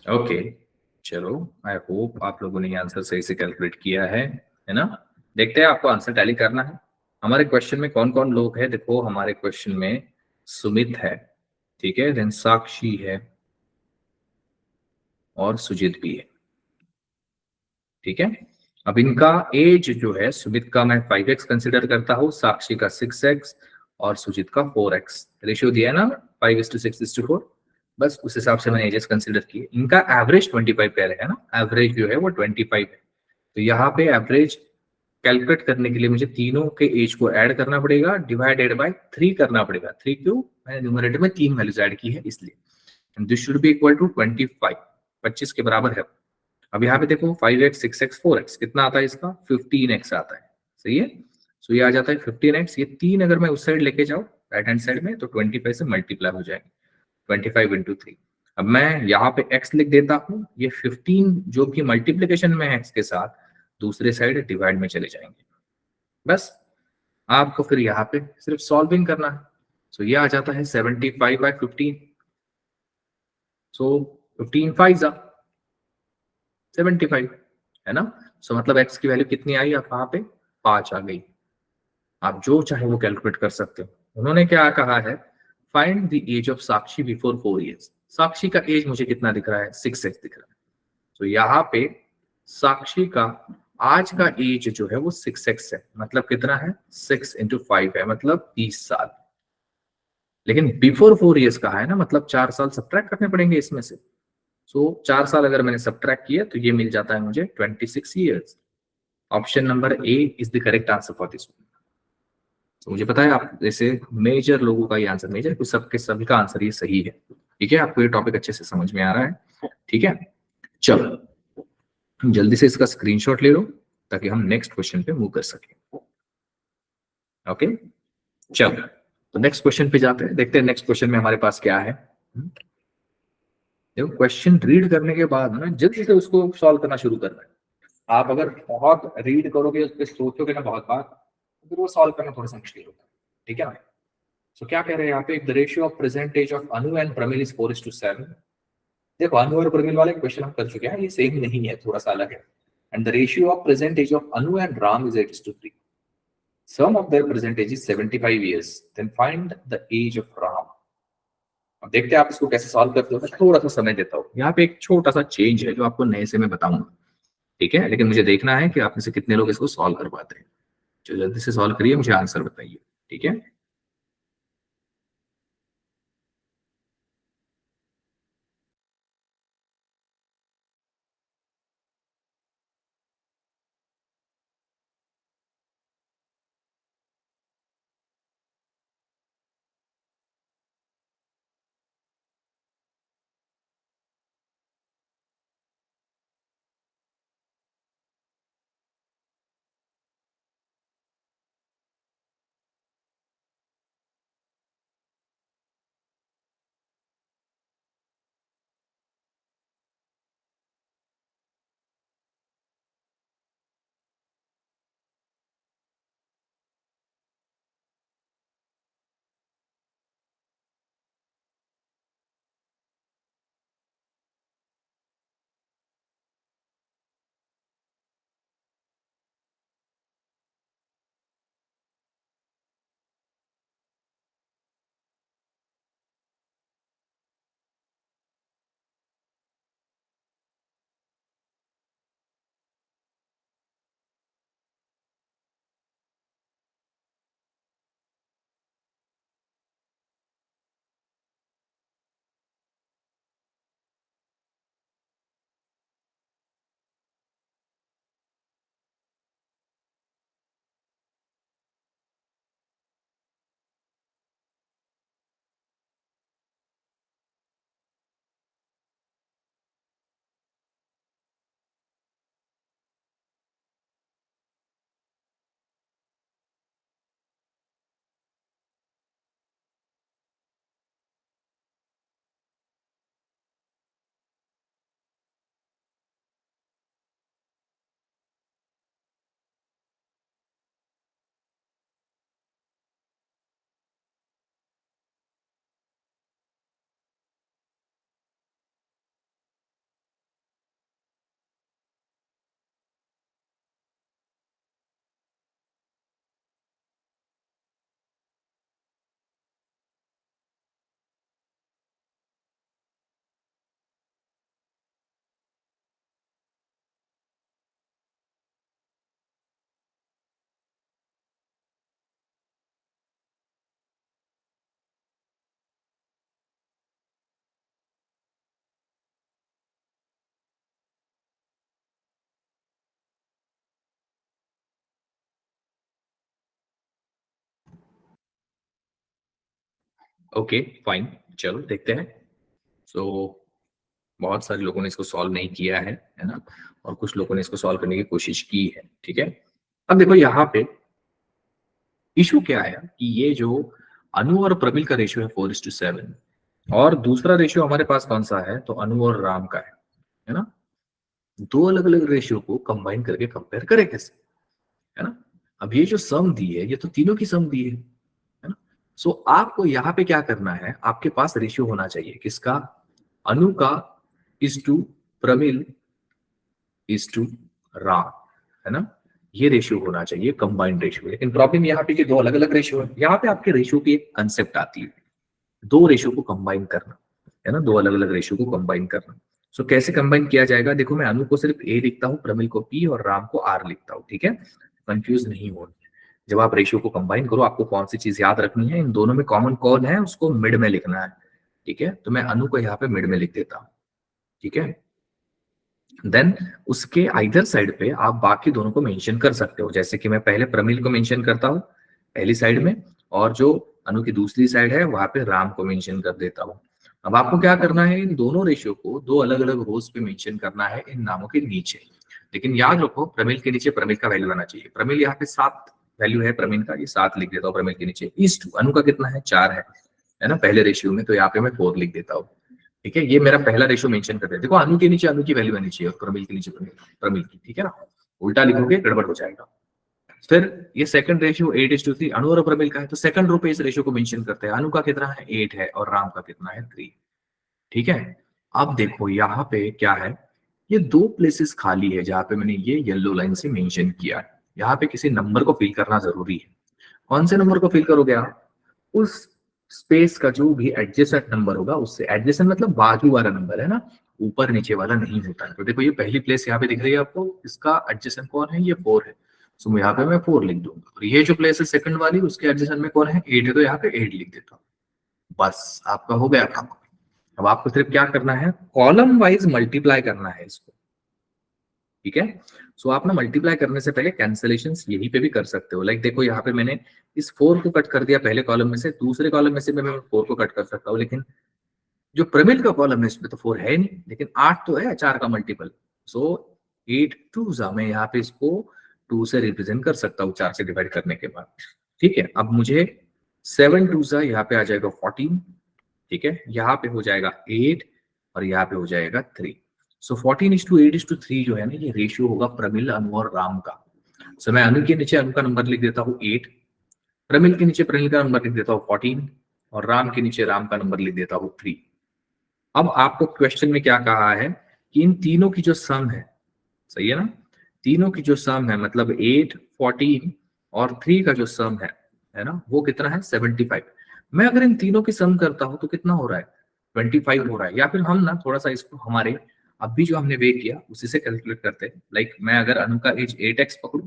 ओके, चलो, आई होप आप लोगों ने आंसर सही से कैलकुलेट किया है ना। देखते हैं आपको आंसर टैली करना है। हमारे क्वेश्चन में कौन कौन लोग हैं, देखो हमारे क्वेश्चन में सुमित है, ठीक है, देन साक्षी है और सुजीत भी है, ठीक है। अब इनका एज जो है, सुमित का मैं 5x कंसिडर करता हूँ, साक्षी का 6x और सुजीत का 4x। रेशियो दिया है ना 5:6:4, बस उस हिसाब से मैंने एजेस कंसिडर किए। इनका एवरेज 25 कह रहे हैं ना, एवरेज जो है वो 25 है। तो यहाँ पे एवरेज कैलकुलेट करने के लिए मुझे तीनों के एज को ऐड करना पड़ेगा, डिवाइडेड बाय 3 करना पड़ेगा। 3 क्यों, मैंने न्यूमरेटर में 3 वैल्यूज ऐड की है इसलिए। This should be equal to 25, 25 के बराबर है। अब यहाँ पे देखो 5x 6x 4x कितना आता है, इसका 15x आता है, सही है। सो ये आ जाता है 15x। ये 3 अगर मैं उस साइड लेके जाऊँ राइट हैंड साइड में, तो 25 से मल्टीप्लाई हो जाएंगे, 25 इंटू 3। अब मैं यहाँ पे x लिख देता हूँ, ये 15 जो भी मल्टीप्लीकेशन में है x के साथ, दूसरे साइड डिवाइड में चले जाएंगे। बस आपको फिर यहाँ पे सिर्फ सॉल्विंग करना है। सो ये आ जाता है 75/15। सो 15 5 75, है ना। सो मतलब x की वैल्यू कितनी आई, आप वहां पे 5 आ गई। आप जो चाहे वो कैलकुलेट कर सकते हो। उन्होंने क्या कहा है, find the age of Sakshi before 4 years. Sakshi का एज मुझे कितना दिख रहा है, 6x दिख रहा है। तो यहाँ पे साक्षी का आज का एज जो है वो 6x है, मतलब कितना है, 6 × 5 है, मतलब 30 साल। लेकिन बिफोर 4 इयर्स कहा है ना, मतलब 4 साल सब्ट्रैक्ट करने पड़ेंगे इसमें से। सो 4 साल अगर मैंने सब्ट्रैक्ट किया तो ये मिल जाता है मुझे 26 years. Option number A is the correct answer for this one. तो मुझे पता है आप जैसे मेजर लोगों का ये आंसर, मेजर कुछ सबके सभी का आंसर ये सही है। ठीक है, आपको ये टॉपिक अच्छे से समझ में आ रहा है? ठीक है, चलो जल्दी से इसका स्क्रीनशॉट ले लो ताकि हम नेक्स्ट क्वेश्चन पे मूव कर सकें। ओके, चलो तो नेक्स्ट क्वेश्चन पे जाते हैं, देखते हैं नेक्स्ट क्वेश्चन में हमारे पास क्या है। देखो क्वेश्चन रीड करने के बाद ना जल्दी से उसको सॉल्व करना शुरू करना है। आप अगर बहुत रीड करोगे, उस पर सोचोगे ना बहुत बार, तो फिर वो सॉल्व करना थोड़ा सा मुश्किल होता है। ठीक है, तो क्या कह रहे हैं यहाँ पे, the ratio of percentage of Anu and Pramil is 4:7। देखो अनु और प्रमिल वाले क्वेश्चन हम कर चुके हैं, ये सेम नहीं है, थोड़ा सा अलग है। And the ratio of percentage of Anu and Ram is 8:3। Sum of their percentage is 75 years, then find the age of Ram. अब देखते हैं आप इसको कैसे सॉल्व करते हो। मैं थोड़ा सा समय देता हूँ, यहाँ पे एक छोटा सा चेंज है जो आपको नए से मैं बताऊंगा। ठीक है, लेकिन मुझे देखना है कि आप में से कितने लोग इसको सॉल्व कर पाते हैं। जो जल्दी से सॉल्व करिए, मुझे आंसर बताइए। ठीक है, ओके फाइन, चलो देखते हैं। सो बहुत सारे लोगों ने इसको सॉल्व नहीं किया है ना, और कुछ लोगों ने इसको सॉल्व करने की कोशिश की है। ठीक है, अब देखो यहाँ पे इशू क्या है कि ये जो अनु और प्रमिल का रेशियो है 4:7, और दूसरा रेशियो हमारे पास कौन सा है, तो अनु और राम का है ना। दो अलग अलग रेशियो को कंबाइन करके कंपेयर करें कैसे, है ना। अब ये जो सम दी है, ये तो तीनों की सम दी है ना। सो आपको यहाँ पे क्या करना है, आपके पास रेशियो होना चाहिए किसका, अनु का is to Pramil is to Ram, है ना। ये रेशियो होना चाहिए कंबाइंड रेशियो। लेकिन प्रॉब्लम यहाँ पे कि दो अलग अलग रेशियो है। यहाँ पे आपके रेशियो की एक कंसेप्ट आती है, दो रेशियो को कंबाइन करना, है ना, दो अलग अलग रेशियो को कंबाइन करना। सो कैसे कंबाइन किया जाएगा, देखो मैं अनु को सिर्फ ए लिखता हूँ, प्रमिल को पी और राम को आर लिखता हूँ। ठीक है, कंफ्यूज नहीं हो। जब आप रेशियो को कंबाइन करो, आपको कौन सी चीज याद रखनी है, इन दोनों में कॉमन कौन है उसको मिड में लिखना है। ठीक है, तो मैं अनु को यहाँ पे मिड में लिख देता हूँ। ठीक है, देन उसके आइदर साइड पे आप बाकी दोनों को मेंशन कर सकते हो, जैसे कि मैं पहले प्रमिल को मेंशन करता हूँ, पहली साइड में, और जो अनु की दूसरी साइड है वहां पे राम को मेंशन कर देता हूँ। अब आपको क्या करना है, इन दोनों रेशियो को दो अलग अलग रोज पे मेंशन करना है इन नामों के नीचे। लेकिन याद रखो प्रमिल के नीचे प्रमिल का वैल्यू आना चाहिए। प्रमिल यहाँ पे 7 वैल्यू है प्रमिल का, ये 7 लिख देता हूँ प्रमिल के नीचे। इस टू अनु का कितना है, 4 है ना पहले रेशियो में, तो यहाँ पे मैं 4 लिख देता हूँ। ठीक है, ये मेरा पहला रेशियो मेंशन कर दिया। देखो अनु के नीचे अनु की वैल्यू आनी चाहिए और प्रमिल के नीचे प्रमिल की। ठीक है ना, उल्टा लिखोगे गड़बड़ हो जाएगा। फिर ये सेकंड रेशियो 8:3 अनु और प्रमिल का है, तो सेकंड रो पे इस रेशियो को मेंशन करते हैं। अनु का कितना है, 8 है, और राम का कितना है, 3। ठीक है, अब देखो यहाँ पे क्या है, ये 2 प्लेसेस खाली है जहां पे मैंने ये येलो लाइन से मेंशन किया है। यहाँ पे किसी नंबर को फिल करना जरूरी है। कौन से नंबर को फिल करोगे आप, उस स्पेस का जो भी एडजेसेंट नंबर होगा उससे। एडजेसेंट मतलब बाजू वाला नंबर है ना, ऊपर नीचे वाला नहीं होता है। तो देखो ये पहली प्लेस यहाँ पे दिख रही है आपको, इसका एडजेसेंट कौन है, ये 4 है, सो यहाँ पे मैं 4 लिख दूंगा। और ये जो प्लेस है सेकंड वाली, उसके एडजेसेंट में कौन है, 8 है, तो यहाँ पे 8 लिख देता हूँ। बस आपका हो गया काम। अब आपको सिर्फ क्या करना है, कॉलम वाइज मल्टीप्लाई करना है इसको। ठीक है, सो आप ना मल्टीप्लाई करने से पहले कैंसिलेशन यहीं पे भी कर सकते हो। लाइक देखो यहाँ पे मैंने इस 4 को कट कर दिया पहले कॉलम में से, दूसरे कॉलम में से मैं 4 को कट कर सकता हूँ, लेकिन जो प्रमिल का कॉलम है इसमें तो 4 है नहीं, लेकिन 8 तो है 4 का मल्टीपल। सो 8 2 जा, मैं यहाँ पे इसको 2 से रिप्रेजेंट कर सकता हूँ 4 से डिवाइड करने के बाद। ठीक है, अब मुझे 7 2 जा, यहाँ पे आ जाएगा 14। ठीक है, यहाँ पे हो जाएगा 8 और यहाँ पे हो जाएगा 3। सो 14:8:3 जो है ना, ये रेशियो होगा प्रमिल, अनु और राम का। सो मैं अनु के नीचे अनु का नंबर लिख देता हूँ 8, प्रमिल के नीचे प्रमिल का नंबर लिख देता हूँ 14, और राम के नीचे राम का नंबर लिख देता हूँ 3। अब आपको क्वेश्चन में क्या कहा है कि इन तीनों की जो सम है, सही है ना, तीनों की जो सम है मतलब 8 14 और 3 का जो सम है ना, वो कितना है, 75। मैं अगर इन तीनों की सम करता हूं तो कितना हो रहा है, 25 हो रहा है। या फिर हम ना थोड़ा सा इसको हमारे अभी जो हमने वे किया उसी से कैलकुलेट करते हैं। लाइक मैं अगर अनु का एज 8x पकड़ू,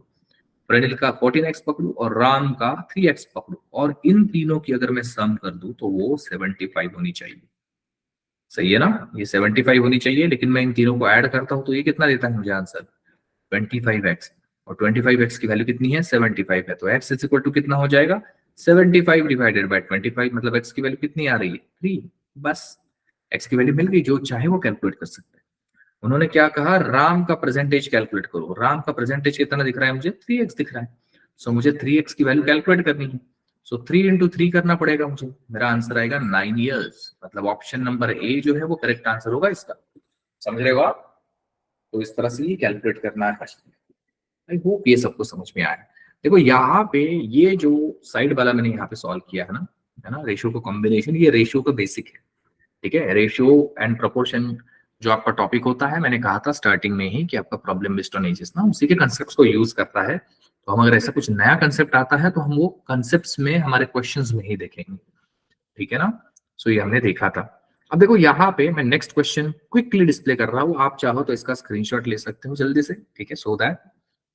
प्रणिल का 14x पकड़ू और राम का 3x पकड़ू, और इन तीनों की अगर मैं सम कर दूं तो वो 75 होनी चाहिए। सही है ना, ये 75 होनी चाहिए। लेकिन मैं इन तीनों को ऐड करता हूं तो ये कितना देता है मुझे आंसर, 25x। और 25x की वैल्यू कितनी है, 75 है, तो x इज इक्वल टू कितना हो जाएगा, 75 डिवाइडेड बाय 25, मतलब x की वैल्यू कितनी आ रही है, 3। बस x की वैल्यू मिल गई, जो चाहे वो कैलकुलेट कर सकते हैं। उन्होंने क्या कहा, राम का परसेंटेज कैलकुलेट करो। राम का परसेंटेज कितना दिख रहा है मुझे, 3x दिख रहा है। सो मुझे 3x की वैल्यू कैलकुलेट करनी है। सो 3 इंटू 3 करना पड़ेगा मुझे, मेरा आंसर आएगा 9 ईयर्स। मतलब ऑप्शन नंबर ए जो है वो करेक्ट आंसर होगा इसका। समझ रहे हो आप, तो इस तरह से ही कैलकुलेट करना है। आई होप ये सबको समझ में आया। देखो यहाँ पे ये जो साइड वाला मैंने यहाँ पे सॉल्व किया है ना रेशियो का कॉम्बिनेशन, ये रेशियो का बेसिक है। ठीक है, रेशियो एंड प्रोपोर्शन जो आपका टॉपिक होता है, मैंने कहा था स्टार्टिंग में ही कि आपका प्रॉब्लम बेस्ड ऑन एजेस ना उसी के कंसेप्ट को यूज करता है। तो हम अगर ऐसा कुछ नया कंसेप्ट आता है तो हम वो कंसेप्ट में हमारे क्वेश्चंस में ही देखेंगे। ठीक है ना, सो ये हमने देखा था। अब देखो यहाँ पे मैं नेक्स्ट क्वेश्चन क्विकली डिस्प्ले कर रहा हूँ, आप चाहो तो इसका स्क्रीनशॉट ले सकते हो जल्दी से। ठीक है, सो दैट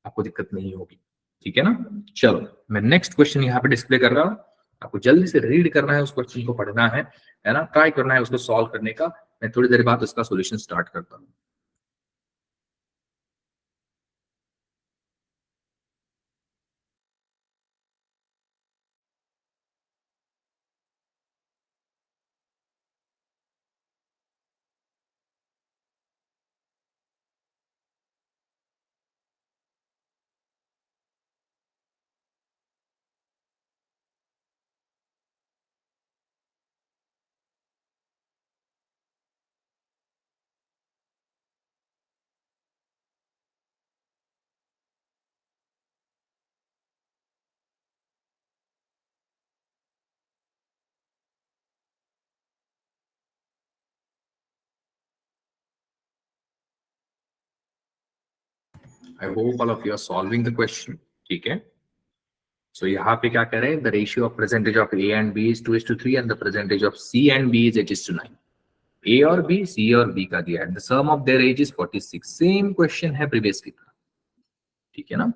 आपको दिक्कत नहीं होगी। ठीक है ना, चलो मैं नेक्स्ट क्वेश्चन यहाँ पे डिस्प्ले कर रहा हूँ, आपको जल्दी से रीड करना है, उस क्वेश्चन को पढ़ना है ना, ट्राई करना है उसको सॉल्व करने का। मैं थोड़ी देर बाद उसका सॉल्यूशन स्टार्ट करता हूँ। I hope all of you are solving the question. ठीक है, सो यहाँ पे क्या कह रहे हैं, the ratio of percentage of A and B is 2:3 and the percentage of C and B is 8:9। A और बी, सी और बी का दिया है, the sum of their age is 46। Same question है प्रीवियस की तरह। ठीक है ना,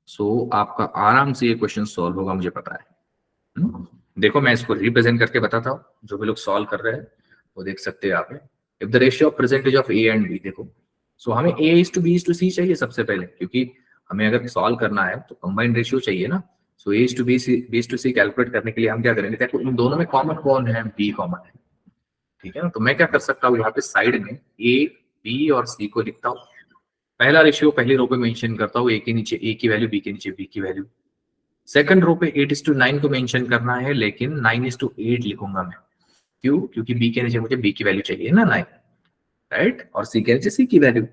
सो आपका आराम से ये क्वेश्चन सॉल्व होगा, मुझे पता है। देखो मैं इसको रिप्रेजेंट करके बताता हूँ, जो भी लोग सॉल्व कर रहे हैं वो देख सकते हैं यहाँ पे। If the ratio of percentage of A and B, देखो सो हमें A is to B is to C चाहिए सबसे पहले, क्योंकि हमें अगर सॉल्व करना है तो कंबाइंड रेशियो चाहिए ना। So age to C calculate करने के लिए हम क्या करेंगे, देखो इन दोनों में कॉमन कौन है, बी कॉमन है, ठीक है ना। तो मैं क्या कर सकता हूँ, यहाँ पे साइड में ए, बी और सी को लिखता हूँ। पहला रेशियो पहली रो पे मेंशन करता हूँ, ए के नीचे ए की वैल्यू, बी के नीचे बी की वैल्यू। सेकंड रो पे 8:9 को मेंशन करना है, लेकिन 9:8 लिखूंगा मैं। क्यों? क्योंकि बी के नीचे मुझे बी की वैल्यू चाहिए ना 9, राइट, और सी के नीचे सी की वैल्यू।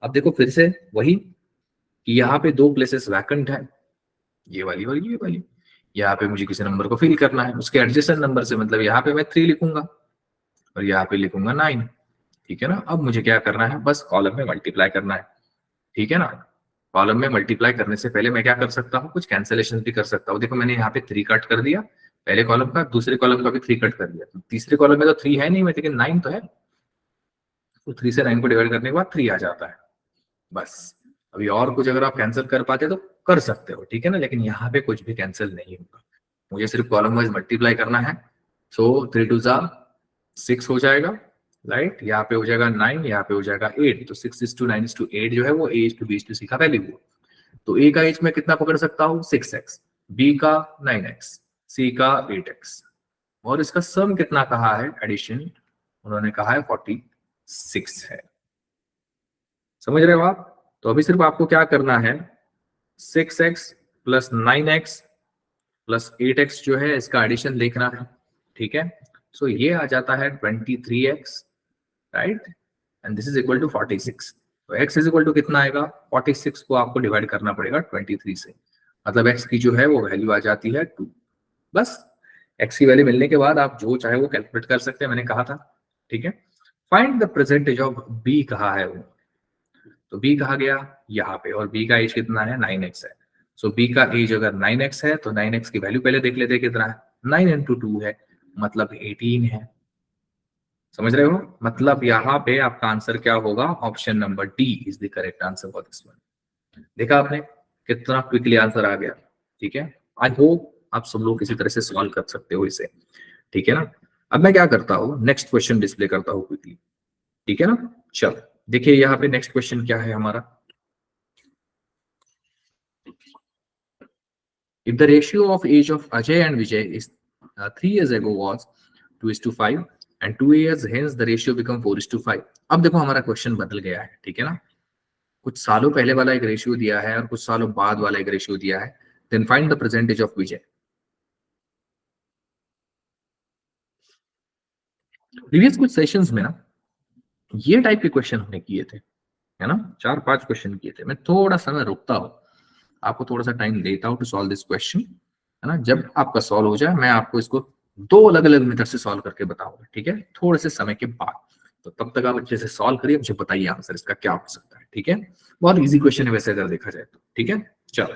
अब देखो फिर से वही कि यहाँ पे दो प्लेसेस वैकेंट है, ये वाली और ये वाली। यहाँ पे मुझे किसी नंबर को फिल करना है, उसके एडजेसेंट नंबर से, मतलब यहाँ पे मैं 3 लिखूंगा और यहाँ पे लिखूंगा 9, ठीक है ना। अब मुझे क्या करना है, बस कॉलम में मल्टीप्लाई करना है, ठीक है ना। कॉलम में मल्टीप्लाई करने से पहले मैं क्या कर सकता हूँ, कुछ कैंसिलेशन भी कर सकता हूँ। देखो मैंने यहाँ पे 3 कट कर दिया, पहले कॉलम का, दूसरे कॉलम का भी 3 कट कर दिया। तो तीसरे कॉलम में तो 3 है नहीं, मैं लेकिन 9 तो है, तो 3 से 9 को डिवाइड करने के बाद 3 आ जाता है, बस। अभी और कुछ अगर आप कैंसिल कर पाते तो कर सकते हो, ठीक है ना, लेकिन यहाँ पे कुछ भी कैंसिल नहीं होगा, मुझे सिर्फ कॉलम वाइज मल्टीप्लाई करना है। सो 3 2 जा 6 हो जाएगा, राइट, यहाँ पे हो जाएगा 9, यहाँ पे हो जाएगा 8, तो 6:9:8 जो है वो A:B:C का वैल्यू है। तो ए का एज में कितना पकड़ सकता हूँ, 6x, बी का 9x, सी का 8x, और इसका सम कितना कहा है, एडिशन, उन्होंने कहा है 46 है। समझ रहे हो आप? तो अभी सिर्फ आपको क्या करना है, 6x plus 9x plus 8x जो है इसका एडिशन देखना है, ठीक है। सो ये आ जाता है 23x, right, and this is equal to 46। तो x इज इक्वल टू कितना आएगा, 46 को आपको डिवाइड करना पड़ेगा 23 से, मतलब x की जो है वो वैल्यू आ जाती है 2। बस x की वैल्यू मिलने के बाद आप जो चाहे वो कैलकुलेट कर सकते हैं, मैंने कहा था, ठीक है। Find the percentage of b कहा है वो, तो b कहा गया यहाँ पे, और b का एज कितना है, 9x है। सो b का एज अगर 9x है तो 9x की वैल्यू पहले देख लेते हैं कितना है, 9 इंटू 2 है, मतलब 18 है। समझ रहे हो? मतलब यहाँ पे आपका आंसर क्या होगा, option number D is the correct answer for this one. देखा आपने कितना क्विकली आंसर आ गया, ठीक है। आई होप आप सब लोग किसी तरह से सॉल्व कर सकते हो इसे, ठीक है ना। अब मैं क्या करता हूँ, नेक्स्ट क्वेश्चन डिस्प्ले करता हूँ क्विकली, ठीक है ना। चलो देखिए यहाँ पे नेक्स्ट क्वेश्चन क्या है हमारा। If the ratio of age of Ajay and Vijay is 3 years ago was 2:5 and 2 years hence the ratio become 4:5। अब देखो हमारा क्वेश्चन बदल गया है, ठीक है ना। कुछ सालों पहले वाला एक रेशियो दिया है और कुछ सालों बाद वाला एक रेशियो दिया है। Then find the percentage of Vijay. Previous कुछ सेशंस में ना ये टाइप के क्वेश्चन हमने किए थे, है ना, 4-5 क्वेश्चन किए थे। मैं थोड़ा समय रुकता हूँ, आपको थोड़ा सा टाइम देता हूँ टू सॉल्व दिस क्वेश्चन, है ना। जब आपका सॉल्व हो जाए मैं आपको इसको दो अलग अलग मेथड से सॉल्व करके बताऊंगा, ठीक है, थोड़े से समय के बाद। तो तब तक आप अच्छे से सॉल्व करिए, मुझे बताइए आंसर इसका क्या हो सकता है, ठीक है। बहुत इजी क्वेश्चन है वैसे अगर देखा जाए तो, ठीक है। चलो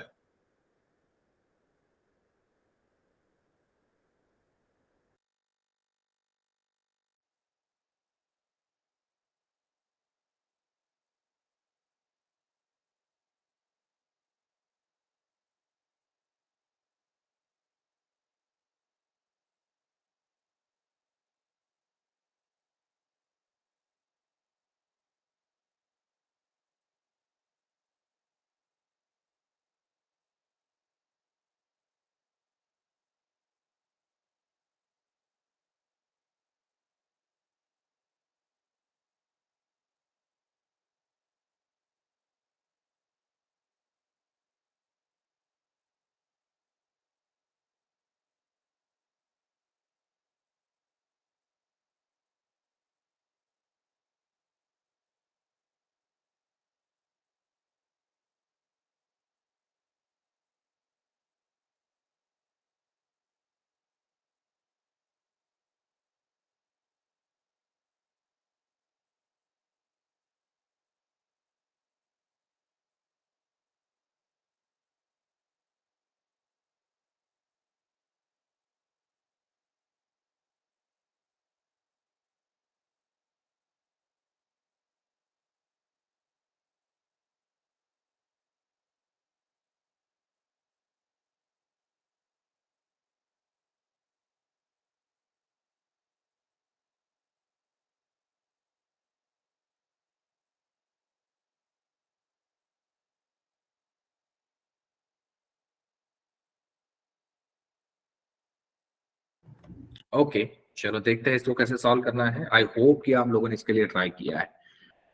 ओके, चलो देखते हैं इसको कैसे सॉल्व करना है। आई होप कि आप लोगों ने इसके लिए ट्राई किया है।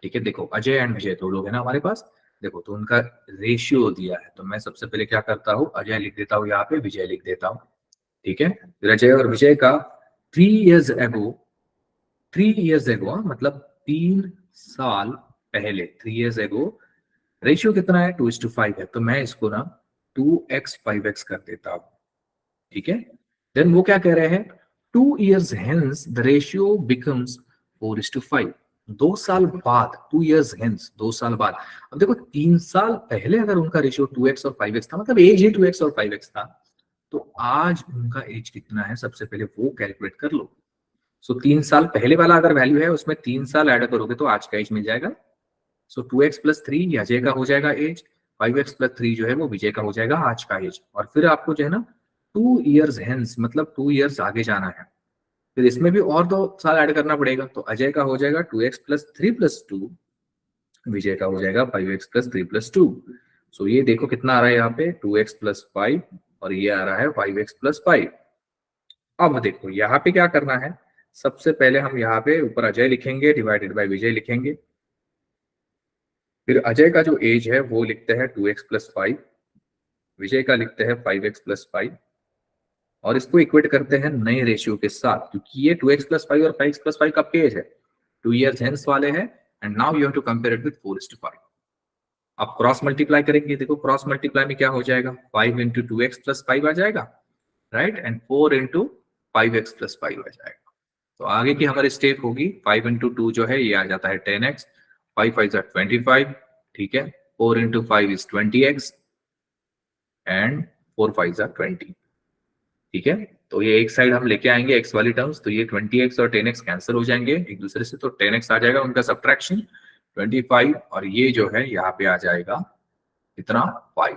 ठीक है, देखो अजय एंड विजय दो लोग है ना हमारे पास। देखो तो उनका रेशियो दिया है, तो मैं सबसे पहले क्या करता हूँ, अजय लिख देता हूँ यहाँ पे, विजय लिख देता हूँ। ठीक है, फिर अजय और विजय का 3 years ago, 3 years ago मतलब 3 साल पहले, 3 years ago रेशियो कितना है, 2:5 है, तो मैं इसको ना 2x 5x कर देता हूँ। ठीक है, देन वो क्या कह रहे हैं, 2 years hence the ratio becomes 4:5। 2 साल बाद, 2 years hence, 2 साल बाद। अब देखो 3 साल पहले अगर उनका रेशियो 2x और 5x था, मतलब एज ही 2x और 5x था, तो आज उनका एज कितना है सबसे पहले वो कैलकुलेट कर लो। सो 3 साल पहले वाला अगर वैल्यू है उसमें 3 साल ऐड करोगे तो आज का एज मिल जाएगा। सो 2x+3 अजय का हो जाएगा एज, 5x+3 जो है वो विजय का हो जाएगा आज का एज। और फिर आपको जो है ना 2 years hence मतलब 2 years आगे जाना है, फिर इसमें भी और 2 साल ऐड करना पड़ेगा। तो अजय का हो जाएगा 2x+3+2, विजय का हो जाएगा 5x+3+2। सो ये देखो कितना आ रहा है यहाँ पे 2x+5 और ये आ रहा है 5x+5। अब देखो यहाँ पे क्या करना है, सबसे पहले हम यहाँ पे ऊपर अजय लिखेंगे डिवाइडेड बाय विजय लिखेंगे, फिर अजय का जो एज है वो लिखते हैं 2x+5, विजय का लिखते हैं 5x+5, और इसको इक्वेट करते हैं नए रेशियो के साथ, क्योंकि ये 2x+5 और 5x+5 का पेज है, 2 years hence वाले हैं, and now you have to compare it with 4:5। आप क्रॉस मल्टीप्लाई करेंगे, देखो क्रॉस मल्टीप्लाई में क्या हो जाएगा, 5 into 2x+5 आ जाएगा, राइट, एंड 4 into 5x+5 आ जाएगा। तो आगे की हमारी स्टेप होगी 5 into 2 जो है ये आ जाता है 10x, 5 5 are 25, ठीक है, 4 into 5 is 20x and 4 5 are 20। ठीक है, तो ये एक साइड हम लेके आएंगे x वाली टर्म्स, तो ये 20x और 10x कैंसिल हो जाएंगे एक दूसरे से, तो 10x आ जाएगा उनका सब्ट्रैक्शन 25, और ये जो है यहाँ पे आ जाएगा इतना 5।